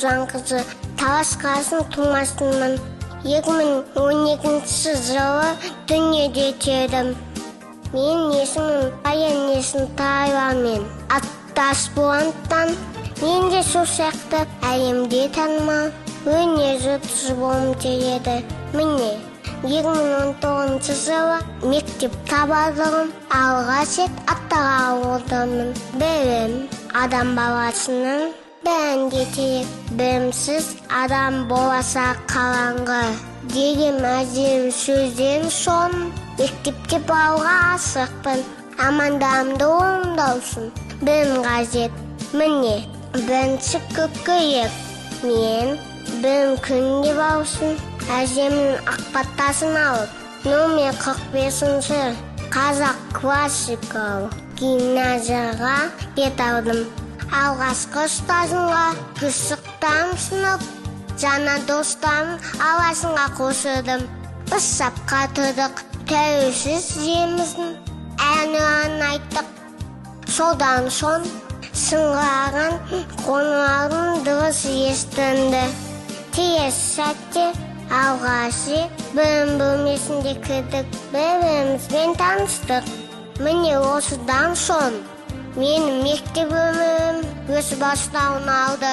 Бауыржанқызы Таласқазының тумасымын. 2012 жылы дүниеде келдім. Мен есімім Аян, есім Тайвамен. Аттас болғандықтан мен де сол сияқты әлемде танымал өнер жұлдызы болғым келеді. Міне 2019 жылы мектеп табалдырығын алғаш рет аттаған болдым. Білім адам баласының бәрінде керек. Білімсіз адам боласа қалаңғы деген әдемі сөзден соң мектепте балға асықпын. Амандамды орындаусын білім қажет. Міне бірінші көкірек мен білім күнде болсын. Әжемнің ақ батасын алып номер 45-ші қазақ классикалық гимназияға бет алдым. Алғашқы ұстазымға күшіктан сынып, жаңа достарын аласынға қосылдым. Біз сапқа тұрдық, тәуелсіз жеріміздің әнұранын айттық. Содан соң сыңғыраған қоңыраудың дыбысы естілді. Тез сәтте алғашқы білім бөлмесінде кірдік, бір-бірімізбен таныстық. Міне осыдан соң менің мектеп өмірім өз бастауын алды.